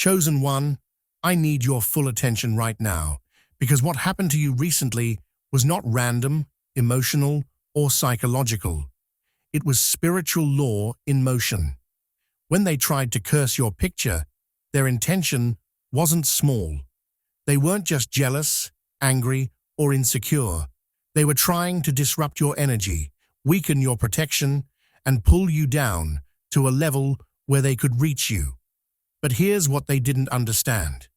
Chosen one, I need your full attention right now, because what happened to you recently was not random, emotional, or psychological. It was spiritual law in motion. When they tried to curse your picture, their intention wasn't small. They weren't just jealous, angry, or insecure. They were trying to disrupt your energy, weaken your protection, and pull you down to a level where they could reach you. But here's what they didn't understand.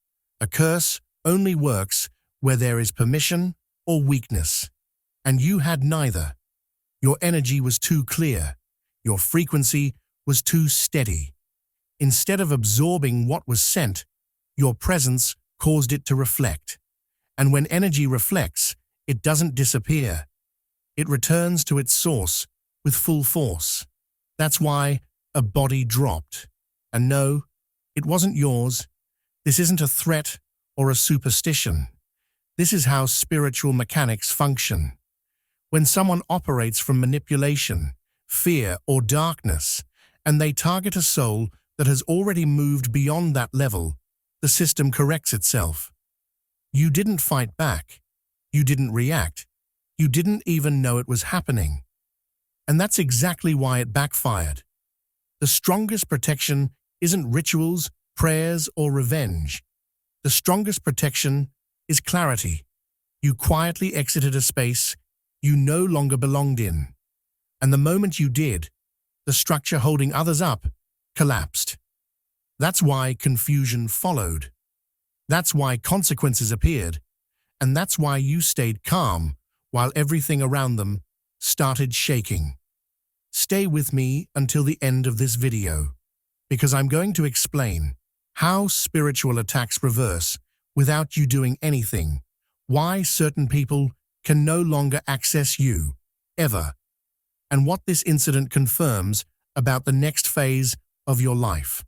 A curse only works where there is permission or weakness. And you had neither. Your energy was too clear. Your frequency was too steady. Instead of absorbing what was sent, your presence caused it to reflect. And when energy reflects, it doesn't disappear. It returns to its source with full force. That's why a body dropped. And no, it wasn't yours. This isn't a threat or a superstition. This is how spiritual mechanics function. When someone operates from manipulation, fear, or darkness, and they target a soul that has already moved beyond that level, the system corrects itself. You didn't fight back. You didn't react. You didn't even know it was happening. And that's exactly why it backfired. The strongest protection isn't rituals, prayers, or revenge. The strongest protection is clarity. You quietly exited a space you no longer belonged in. And the moment you did, the structure holding others up collapsed. That's why confusion followed. That's why consequences appeared. And that's why you stayed calm while everything around them started shaking. Stay with me until the end of this video, because I'm going to explain how spiritual attacks reverse without you doing anything, why certain people can no longer access you, ever, and what this incident confirms about the next phase of your life.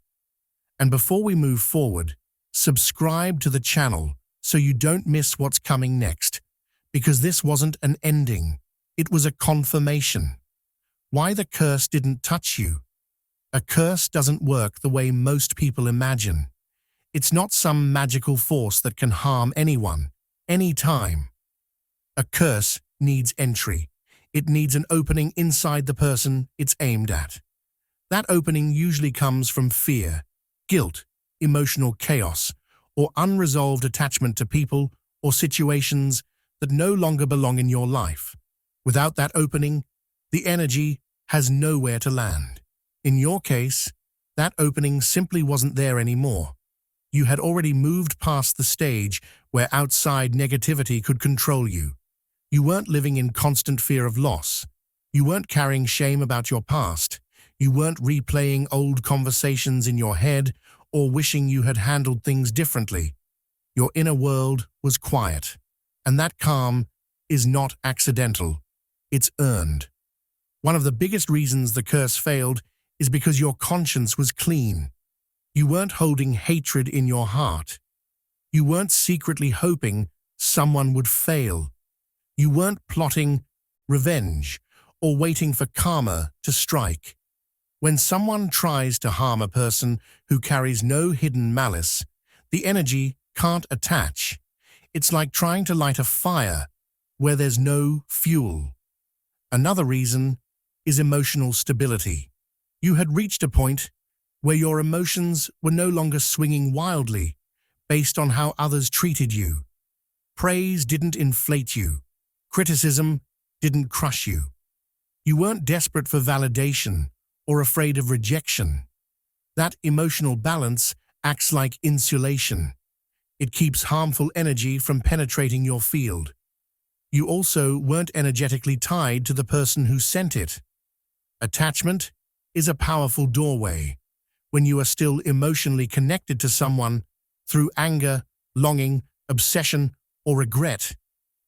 And before we move forward, subscribe to the channel so you don't miss what's coming next, because this wasn't an ending, it was a confirmation. Why the curse didn't touch you. A curse doesn't work the way most people imagine. It's not some magical force that can harm anyone, anytime. A curse needs entry. It needs an opening inside the person it's aimed at. That opening usually comes from fear, guilt, emotional chaos, or unresolved attachment to people or situations that no longer belong in your life. Without that opening, the energy has nowhere to land. In your case, that opening simply wasn't there anymore. You had already moved past the stage where outside negativity could control you. You weren't living in constant fear of loss. You weren't carrying shame about your past. You weren't replaying old conversations in your head or wishing you had handled things differently. Your inner world was quiet, and that calm is not accidental. It's earned. One of the biggest reasons the curse failed is because your conscience was clean. You weren't holding hatred in your heart. You weren't secretly hoping someone would fail. You weren't plotting revenge or waiting for karma to strike. When someone tries to harm a person who carries no hidden malice, the energy can't attach. It's like trying to light a fire where there's no fuel. Another reason is emotional stability. You had reached a point where your emotions were no longer swinging wildly based on how others treated you. Praise didn't inflate you. Criticism didn't crush you. You weren't desperate for validation or afraid of rejection. That emotional balance acts like insulation. It keeps harmful energy from penetrating your field. You also weren't energetically tied to the person who sent it. Attachment is a powerful doorway. When you are still emotionally connected to someone through anger, longing, obsession, or regret,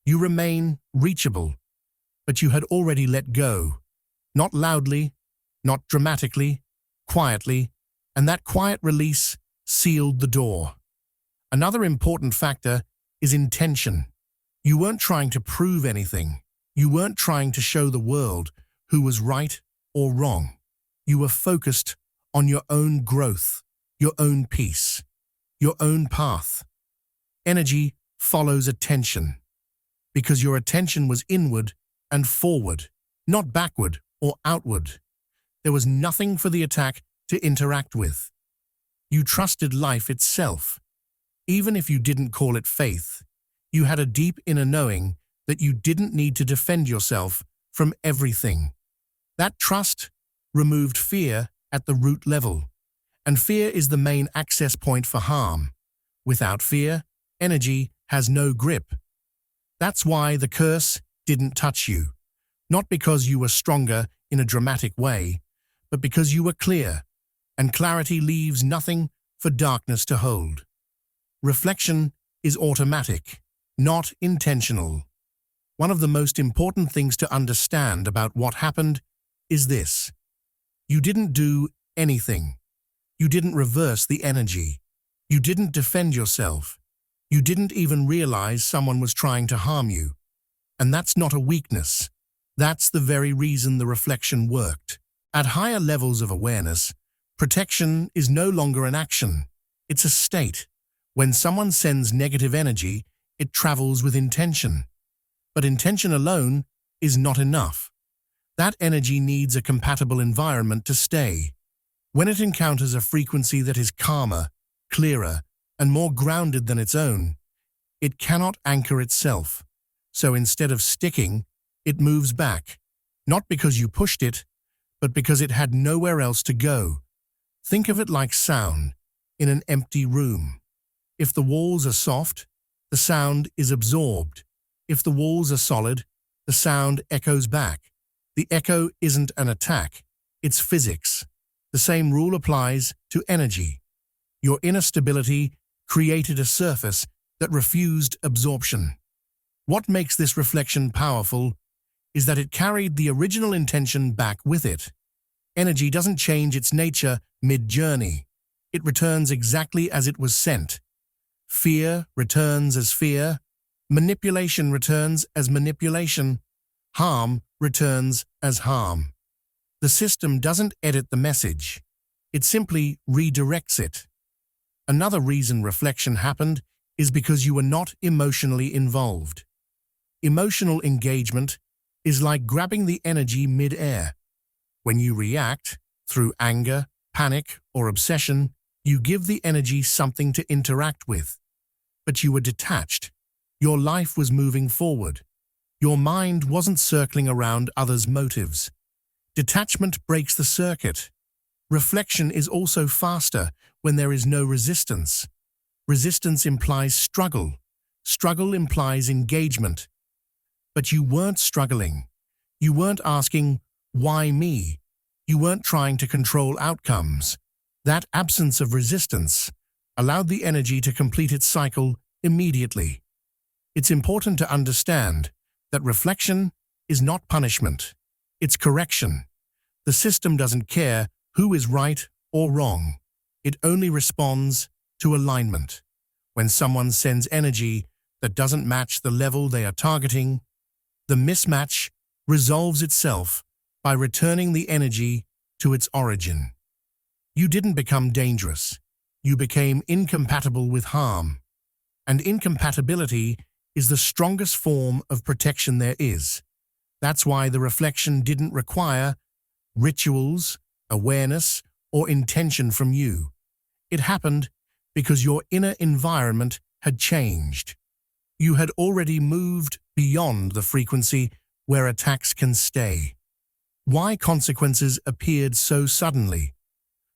you remain reachable, but you had already let go. Not loudly, not dramatically, quietly, and that quiet release sealed the door. Another important factor is intention. You weren't trying to prove anything. You weren't trying to show the world who was right or wrong. You were focused on your own growth, your own peace. your own path. Energy follows attention, because your attention was inward and forward, not backward or outward. There was nothing for the attack to interact with. You trusted life itself. Even if you didn't call it faith, you had a deep inner knowing that you didn't need to defend yourself from everything. That trust removed fear at the root level, and fear is the main access point for harm. Without fear, energy has no grip. That's why the curse didn't touch you, not because you were stronger in a dramatic way, but because you were clear, and clarity leaves nothing for darkness to hold. Reflection is automatic, not intentional. One of the most important things to understand about what happened is this. You didn't do anything. You didn't reverse the energy. You didn't defend yourself. You didn't even realize someone was trying to harm you. And that's not a weakness. That's the very reason the reflection worked. At higher levels of awareness, protection is no longer an action. It's a state. When someone sends negative energy, it travels with intention. But intention alone is not enough. That energy needs a compatible environment to stay. When it encounters a frequency that is calmer, clearer, and more grounded than its own, it cannot anchor itself. So instead of sticking, it moves back, not because you pushed it, but because it had nowhere else to go. Think of it like sound in an empty room. If the walls are soft, the sound is absorbed. If the walls are solid, the sound echoes back. The echo isn't an attack, it's physics. The same rule applies to energy. Your inner stability created a surface that refused absorption. What makes this reflection powerful is that it carried the original intention back with it. Energy doesn't change its nature mid-journey. It returns exactly as it was sent. Fear returns as fear. Manipulation returns as manipulation. Harm returns as harm. The system doesn't edit the message. It simply redirects it. Another reason reflection happened is because you were not emotionally involved. Emotional engagement is like grabbing the energy mid-air. When you react, through anger, panic, or obsession, you give the energy something to interact with. But you were detached. Your life was moving forward. Your mind wasn't circling around others' motives. Detachment breaks the circuit. Reflection is also faster when there is no resistance. Resistance implies struggle. Struggle implies engagement. But you weren't struggling. You weren't asking, why me? You weren't trying to control outcomes. That absence of resistance allowed the energy to complete its cycle immediately. It's important to understand that reflection is not punishment. It's correction. The system doesn't care who is right or wrong. It only responds to alignment. When someone sends energy that doesn't match the level they are targeting, the mismatch resolves itself by returning the energy to its origin. You didn't become dangerous. You became incompatible with harm. And incompatibility is the strongest form of protection there is. That's why the reflection didn't require rituals, awareness, or intention from you. It happened because your inner environment had changed. You had already moved beyond the frequency where attacks can stay. Why consequences appeared so suddenly?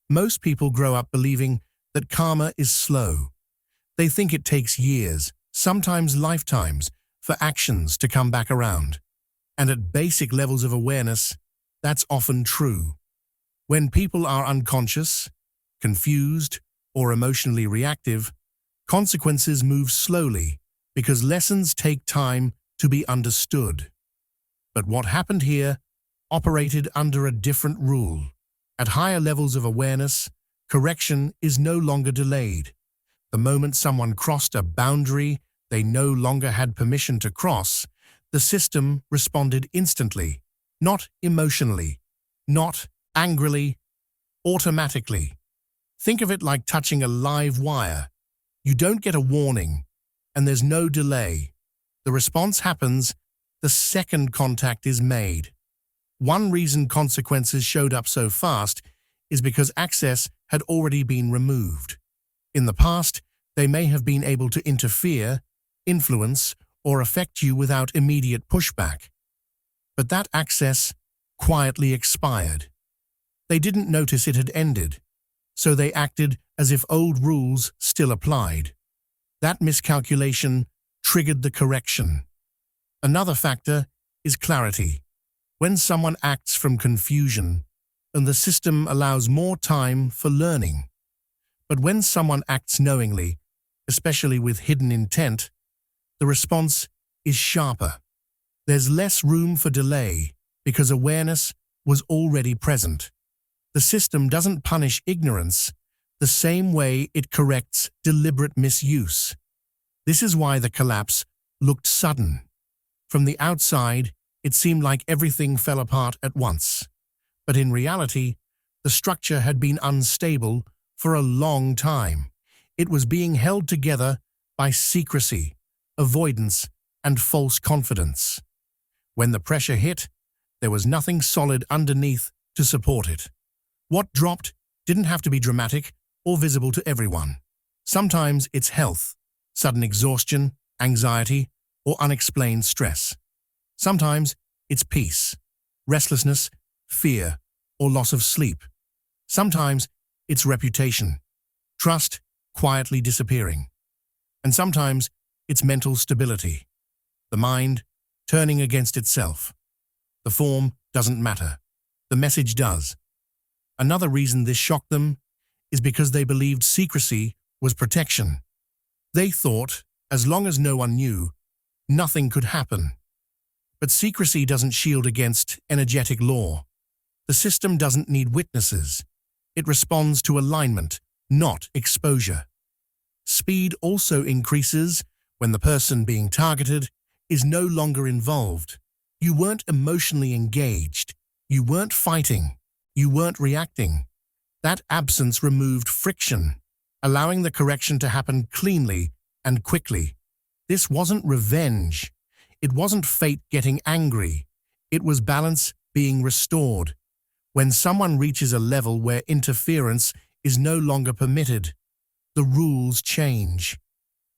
Most people grow up believing that karma is slow. They think it takes years, sometimes lifetimes, for actions to come back around. And at basic levels of awareness, that's often true. When people are unconscious, confused, or emotionally reactive, consequences move slowly because lessons take time to be understood. But what happened here operated under a different rule. At higher levels of awareness, correction is no longer delayed. The moment someone crossed a boundary they no longer had permission to cross, the system responded instantly, not emotionally, not angrily, automatically. Think of it like touching a live wire. You don't get a warning, and there's no delay. The response happens the second contact is made. One reason consequences showed up so fast is because access had already been removed. In the past, they may have been able to interfere, influence, or affect you without immediate pushback. But that access quietly expired. They didn't notice it had ended, so they acted as if old rules still applied. That miscalculation triggered the correction. Another factor is clarity. When someone acts from confusion, and the system allows more time for learning. But when someone acts knowingly, especially with hidden intent, the response is sharper. There's less room for delay because awareness was already present. The system doesn't punish ignorance the same way it corrects deliberate misuse. This is why the collapse looked sudden. From the outside, it seemed like everything fell apart at once. But in reality, the structure had been unstable for a long time. It was being held together by secrecy, avoidance, and false confidence. When the pressure hit, there was nothing solid underneath to support it. What dropped didn't have to be dramatic or visible to everyone. Sometimes it's health, sudden exhaustion, anxiety, or unexplained stress. Sometimes it's peace, restlessness, fear, or loss of sleep. Sometimes it's reputation, trust quietly disappearing. And sometimes it's mental stability, the mind turning against itself. The form doesn't matter. The message does. Another reason this shocked them is because they believed secrecy was protection. They thought, as long as no one knew, nothing could happen. But secrecy doesn't shield against energetic law. The system doesn't need witnesses. It responds to alignment, not exposure. Speed also increases when the person being targeted is no longer involved. You weren't emotionally engaged. You weren't fighting. You weren't reacting. That absence removed friction, allowing the correction to happen cleanly and quickly. This wasn't revenge. It wasn't fate getting angry. It was balance being restored. When someone reaches a level where interference is no longer permitted, the rules change.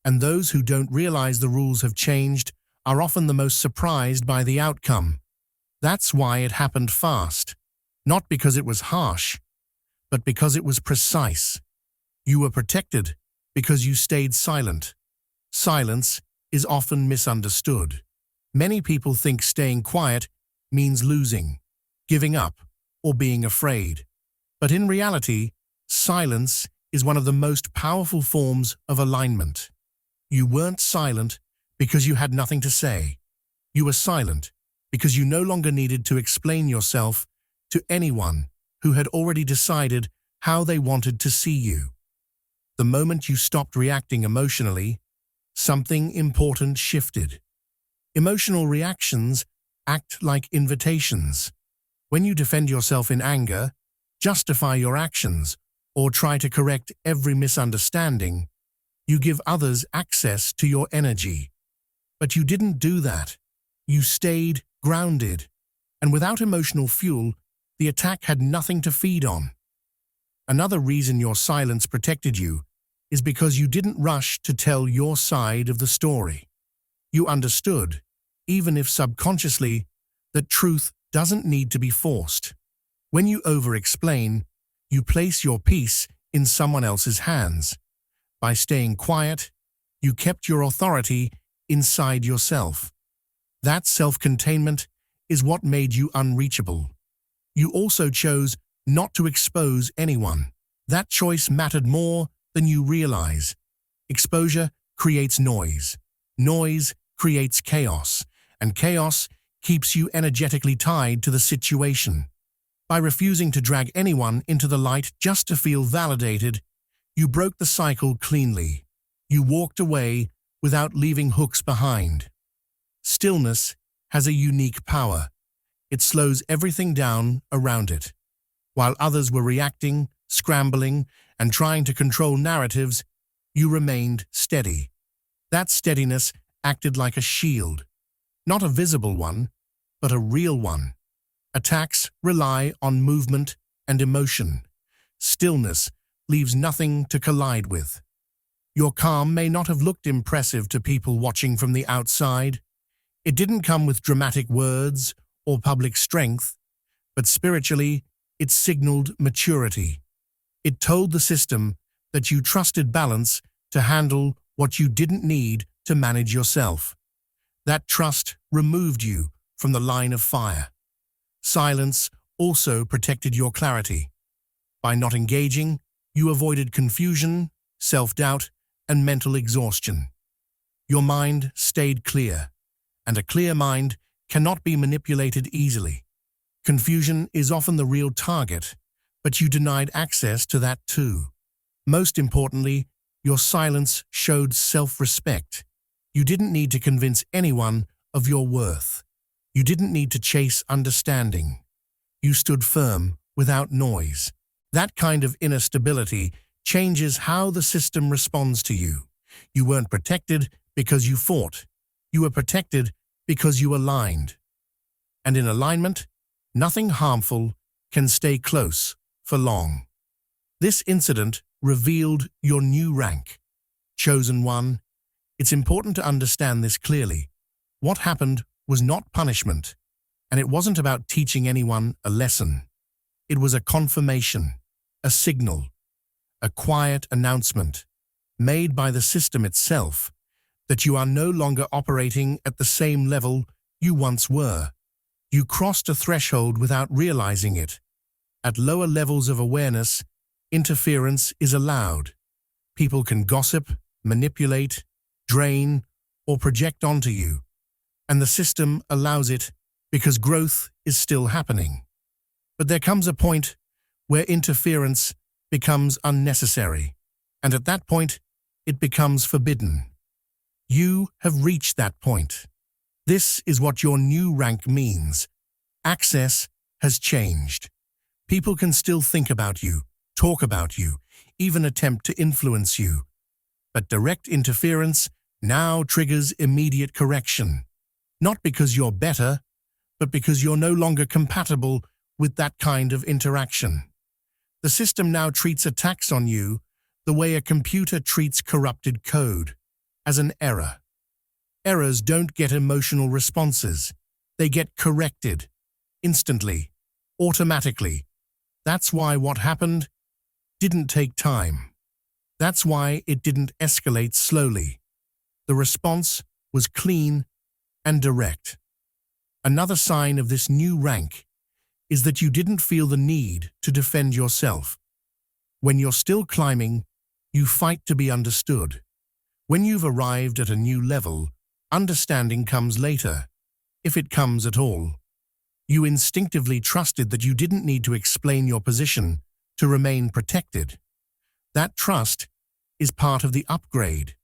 And those who don't realize the rules have changed are often the most surprised by the outcome. That's why it happened fast. Not because it was harsh, but because it was precise. You were protected because you stayed silent. Silence is often misunderstood. Many people think staying quiet means losing, giving up, or being afraid. But in reality, silence is one of the most powerful forms of alignment. You weren't silent because you had nothing to say. You were silent because you no longer needed to explain yourself to anyone who had already decided how they wanted to see you. The moment you stopped reacting emotionally, something important shifted. Emotional reactions act like invitations. When you defend yourself in anger, justify your actions, or try to correct every misunderstanding, you give others access to your energy. But you didn't do that. You stayed grounded. And without emotional fuel, the attack had nothing to feed on. Another reason your silence protected you is because you didn't rush to tell your side of the story. You understood, even if subconsciously, that truth doesn't need to be forced. When you over-explain, you place your peace in someone else's hands. By staying quiet, you kept your authority inside yourself. That self-containment is what made you unreachable. You also chose not to expose anyone. That choice mattered more than you realize. Exposure creates noise. Noise creates chaos, and chaos keeps you energetically tied to the situation. By refusing to drag anyone into the light just to feel validated, you broke the cycle cleanly. You walked away without leaving hooks behind. Stillness has a unique power. It slows everything down around it. While others were reacting, scrambling, and trying to control narratives, you remained steady. That steadiness acted like a shield, not a visible one, but a real one. Attacks rely on movement and emotion. Stillness leaves nothing to collide with. Your calm may not have looked impressive to people watching from the outside. It didn't come with dramatic words or public strength, but spiritually, it signaled maturity. It told the system that you trusted balance to handle what you didn't need to manage yourself. That trust removed you from the line of fire. Silence also protected your clarity. By not engaging, you avoided confusion, self-doubt, and mental exhaustion. Your mind stayed clear, and a clear mind cannot be manipulated easily. Confusion is often the real target, but you denied access to that too. Most importantly, your silence showed self-respect. You didn't need to convince anyone of your worth. You didn't need to chase understanding. You stood firm without noise. That kind of inner stability changes how the system responds to you. You weren't protected because you fought. You were protected because you aligned. And in alignment, nothing harmful can stay close for long. This incident revealed your new rank. Chosen one. It's important to understand this clearly. What happened was not punishment, and it wasn't about teaching anyone a lesson. It was a confirmation, a signal, a quiet announcement made by the system itself that you are no longer operating at the same level you once were. You crossed a threshold without realizing it. At lower levels of awareness, interference is allowed. People can gossip, manipulate, drain, or project onto you, and the system allows it because growth is still happening. But there comes a point where interference becomes unnecessary, and at that point, it becomes forbidden. You have reached that point. This is what your new rank means. Access has changed. People can still think about you, talk about you, even attempt to influence you. But direct interference now triggers immediate correction. Not because you're better, but because you're no longer compatible with that kind of interaction. The system now treats attacks on you the way a computer treats corrupted code, as an error. Errors don't get emotional responses. They get corrected, instantly, automatically. That's why what happened didn't take time. That's why it didn't escalate slowly. The response was clean and direct. Another sign of this new rank is that you didn't feel the need to defend yourself. When you're still climbing, you fight to be understood. When you've arrived at a new level, understanding comes later, if it comes at all. You instinctively trusted that you didn't need to explain your position to remain protected. That trust is part of the upgrade.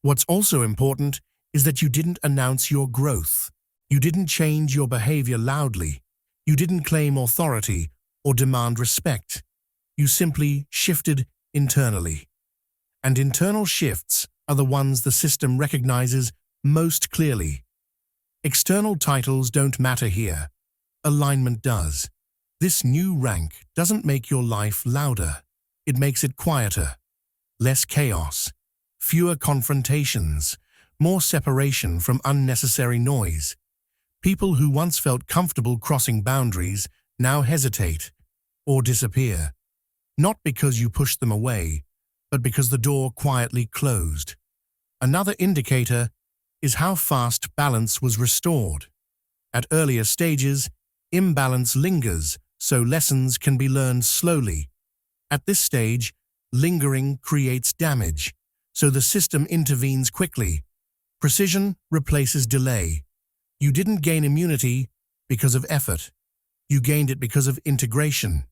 What's also important is that you didn't announce your growth. You didn't change your behavior loudly. You didn't claim authority or demand respect. You simply shifted internally. And internal shifts are the ones the system recognizes most clearly. External titles don't matter here. Alignment does. This new rank doesn't make your life louder. It makes it quieter. Less chaos. Fewer confrontations. More separation from unnecessary noise. People who once felt comfortable crossing boundaries now hesitate or disappear. Not because you pushed them away, but because the door quietly closed. Another indicator is how fast balance was restored. At earlier stages, imbalance lingers, so lessons can be learned slowly. At this stage, lingering creates damage, so the system intervenes quickly. Precision replaces delay. You didn't gain immunity because of effort. You gained it because of integration.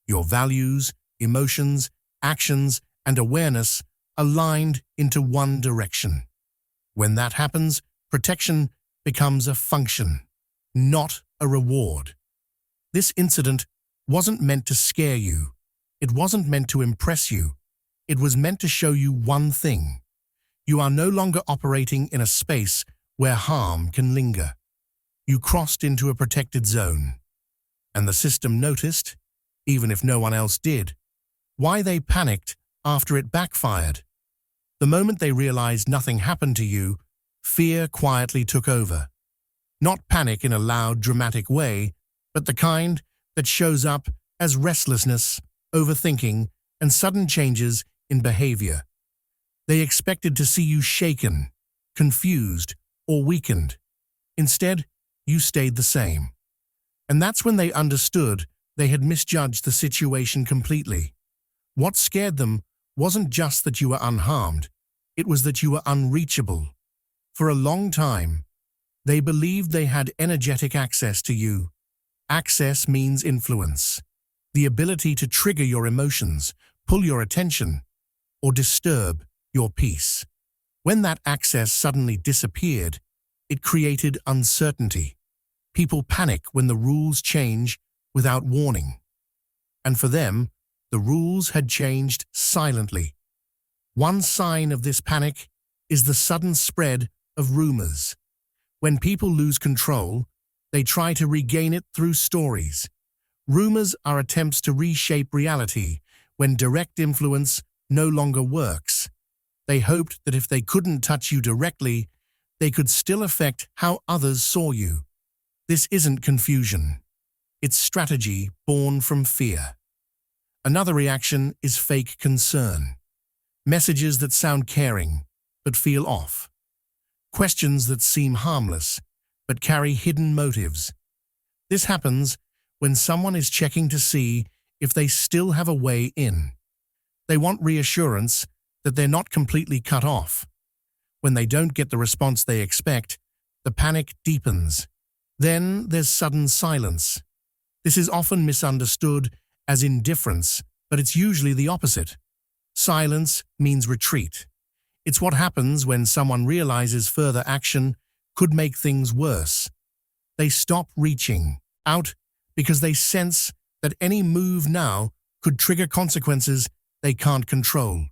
Your values, emotions, actions, and awareness aligned into one direction. When that happens, protection becomes a function, not a reward. This incident wasn't meant to scare you. It wasn't meant to impress you. It was meant to show you one thing. You are no longer operating in a space where harm can linger. You crossed into a protected zone. And the system noticed, even if no one else did, why they panicked after it backfired. The moment they realized nothing happened to you, fear quietly took over. Not panic in a loud, dramatic way, but the kind that shows up as restlessness, overthinking, and sudden changes in behavior. They expected to see you shaken, confused, or weakened. Instead, you stayed the same. And that's when they understood they had misjudged the situation completely. What scared them wasn't just that you were unharmed, it was that you were unreachable. For a long time, they believed they had energetic access to you. Access means influence, the ability to trigger your emotions, pull your attention, or disturb your peace. When that access suddenly disappeared, it created uncertainty. People panic when the rules change without warning. And for them, the rules had changed silently. One sign of this panic is the sudden spread of rumors. When people lose control, they try to regain it through stories. Rumors are attempts to reshape reality when direct influence no longer works. They hoped that if they couldn't touch you directly, they could still affect how others saw you. This isn't confusion. It's strategy born from fear. Another reaction is fake concern. Messages that sound caring, but feel off. Questions that seem harmless, but carry hidden motives. This happens when someone is checking to see if they still have a way in. They want reassurance that they're not completely cut off. When they don't get the response they expect, the panic deepens. Then there's sudden silence. This is often misunderstood as indifference, but it's usually the opposite. Silence means retreat. It's what happens when someone realizes further action could make things worse. They stop reaching out because they sense that any move now could trigger consequences they can't control.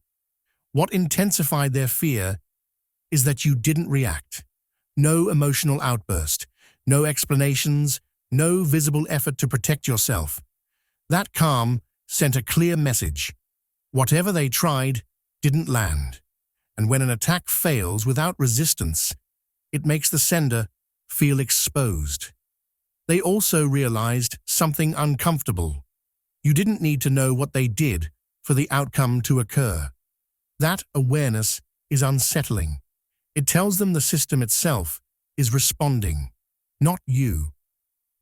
What intensified their fear is that you didn't react. No emotional outburst, no explanations, no visible effort to protect yourself. That calm sent a clear message. Whatever they tried didn't land. And when an attack fails without resistance, it makes the sender feel exposed. They also realized something uncomfortable. You didn't need to know what they did for the outcome to occur. That awareness is unsettling. It tells them the system itself is responding, not you.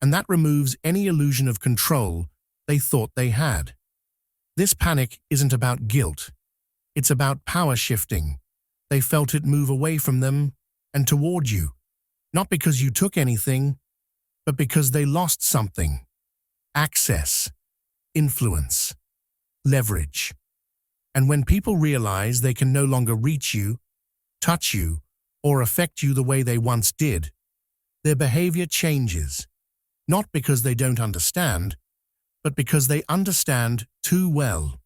And that removes any illusion of control they thought they had. This panic isn't about guilt. It's about power shifting. They felt it move away from them and toward you, not because you took anything, but because they lost something. Access, influence, leverage. And when people realize they can no longer reach you, touch you, or affect you the way they once did, their behavior changes, not because they don't understand, but because they understand too well.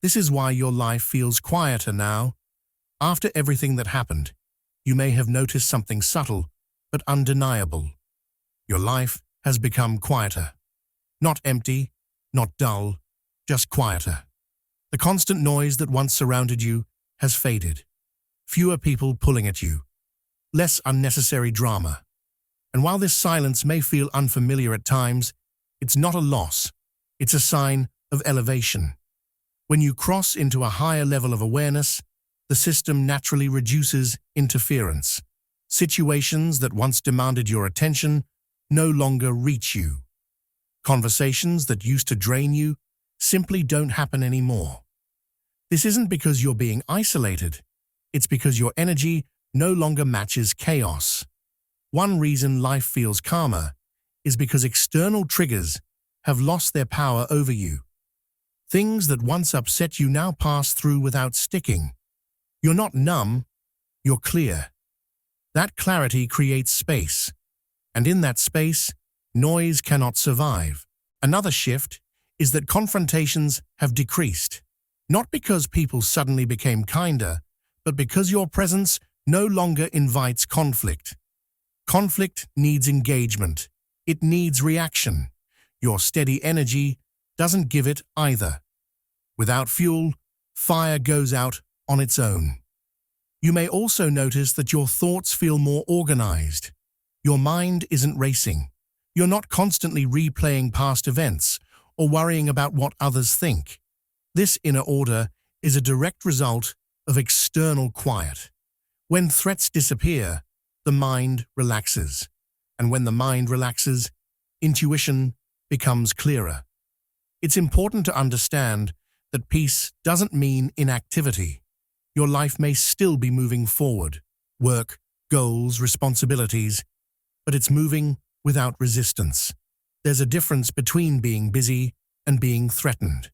This is why your life feels quieter now. After everything that happened, you may have noticed something subtle but undeniable. Your life has become quieter. Not empty, not dull, just quieter. The constant noise that once surrounded you has faded. Fewer people pulling at you. Less unnecessary drama. And while this silence may feel unfamiliar at times, it's not a loss. It's a sign of elevation. When you cross into a higher level of awareness, the system naturally reduces interference. Situations that once demanded your attention no longer reach you. Conversations that used to drain you simply don't happen anymore. This isn't because you're being isolated. It's because your energy no longer matches chaos. One reason life feels calmer is because external triggers have lost their power over you. Things that once upset you now pass through without sticking. You're not numb, you're clear. That clarity creates space, and in that space, noise cannot survive. Another shift is that confrontations have decreased. Not because people suddenly became kinder, but because your presence no longer invites conflict. Conflict needs engagement. It needs reaction. Your steady energy doesn't give it either. Without fuel, fire goes out on its own. You may also notice that your thoughts feel more organized. Your mind isn't racing. You're not constantly replaying past events or worrying about what others think. This inner order is a direct result of external quiet. When threats disappear, the mind relaxes. And when the mind relaxes, intuition becomes clearer. It's important to understand that peace doesn't mean inactivity. Your life may still be moving forward, work, goals, responsibilities, but it's moving without resistance. There's a difference between being busy and being threatened.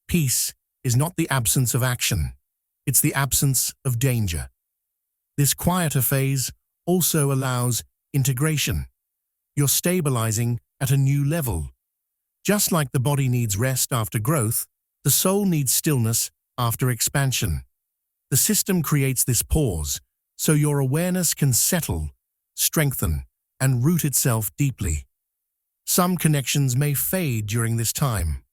Peace is not the absence of action. It's the absence of danger. This quieter phase also allows integration. You're stabilizing at a new level. Just like the body needs rest after growth, the soul needs stillness after expansion. The system creates this pause, so your awareness can settle, strengthen, and root itself deeply. Some connections may fade during this time.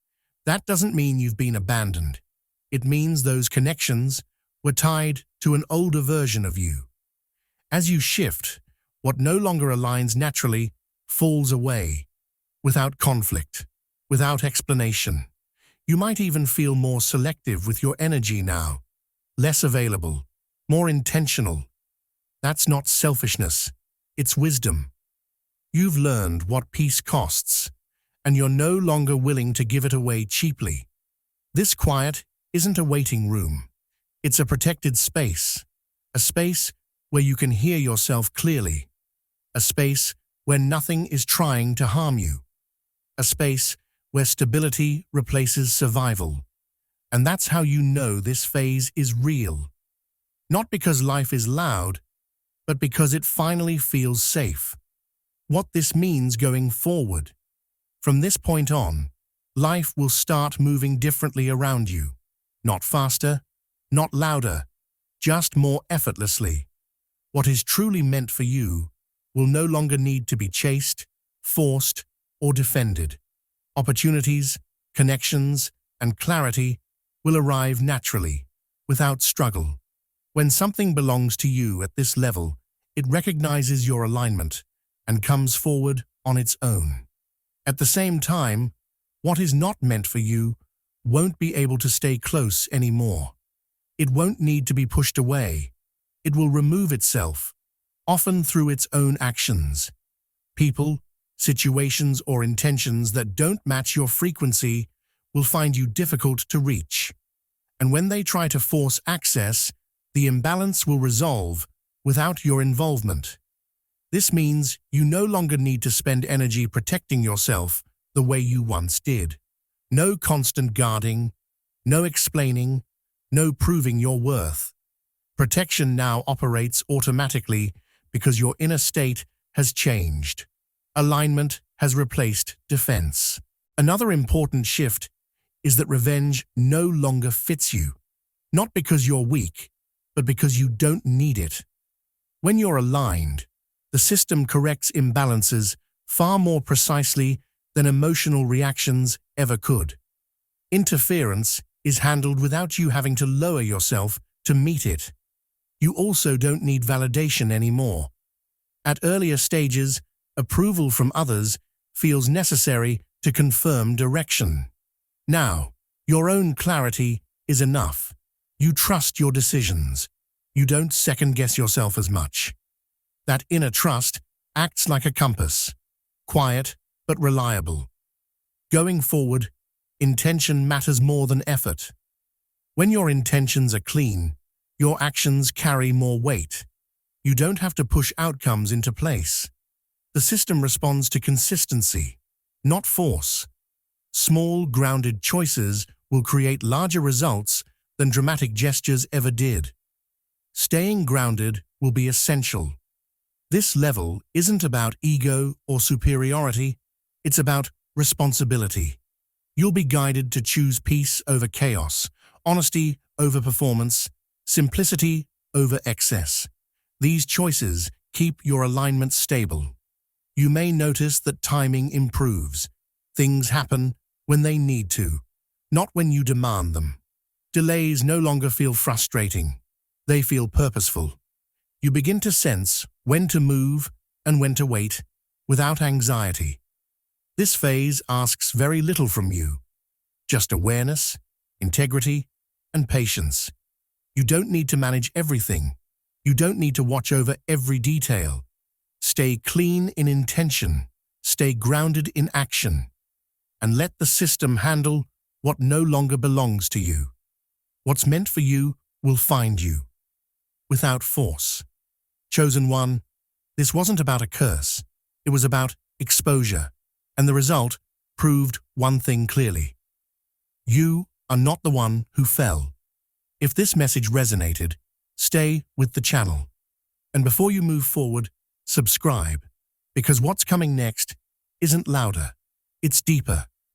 That doesn't mean you've been abandoned. It means those connections were tied to an older version of you. As you shift, what no longer aligns naturally falls away, without conflict, without explanation. You might even feel more selective with your energy now, less available, more intentional. That's not selfishness, it's wisdom. You've learned what peace costs, and you're no longer willing to give it away cheaply. This quiet isn't a waiting room. It's a protected space, a space where you can hear yourself clearly, a space where nothing is trying to harm you, a space where stability replaces survival. And that's how you know this phase is real. Not because life is loud, but because it finally feels safe. What this means going forward. From this point on, life will start moving differently around you. Not faster, not louder, just more effortlessly. What is truly meant for you will no longer need to be chased, forced, or defended. Opportunities, connections, and clarity will arrive naturally, without struggle. When something belongs to you at this level, it recognizes your alignment and comes forward on its own. At the same time, what is not meant for you won't be able to stay close anymore. It won't need to be pushed away. It will remove itself, often through its own actions. People, situations, or intentions that don't match your frequency will find you difficult to reach. And when they try to force access, the imbalance will resolve without your involvement. This means you no longer need to spend energy protecting yourself the way you once did. No constant guarding, no explaining, no proving your worth. Protection now operates automatically because your inner state has changed. Alignment has replaced defense. Another important shift is that revenge no longer fits you, not because you're weak, but because you don't need it. When you're aligned, the system corrects imbalances far more precisely than emotional reactions ever could. Interference is handled without you having to lower yourself to meet it. You also don't need validation anymore. At earlier stages, approval from others feels necessary to confirm direction. Now, your own clarity is enough. You trust your decisions. You don't second-guess yourself as much. That inner trust acts like a compass, quiet but reliable. Going forward, intention matters more than effort. When your intentions are clean, your actions carry more weight. You don't have to push outcomes into place. The system responds to consistency, not force. Small, grounded choices will create larger results than dramatic gestures ever did. Staying grounded will be essential. This level isn't about ego or superiority, it's about responsibility. You'll be guided to choose peace over chaos, Honesty over performance, simplicity over excess. These choices keep your alignment stable. You may notice that timing improves. Things happen when they need to, not when you demand them. Delays no longer feel frustrating. They feel purposeful. You begin to sense when to move and when to wait without anxiety. This phase asks very little from you, just awareness, integrity, and patience. You don't need to manage everything. You don't need to watch over every detail. Stay clean in intention, stay grounded in action, and let the system handle what no longer belongs to you. What's meant for you will find you, without force. Chosen one, this wasn't about a curse. It was about exposure, and the result proved one thing clearly. You are not the one who fell. If this message resonated, stay with the channel. And before you move forward, subscribe, because what's coming next isn't louder, it's deeper.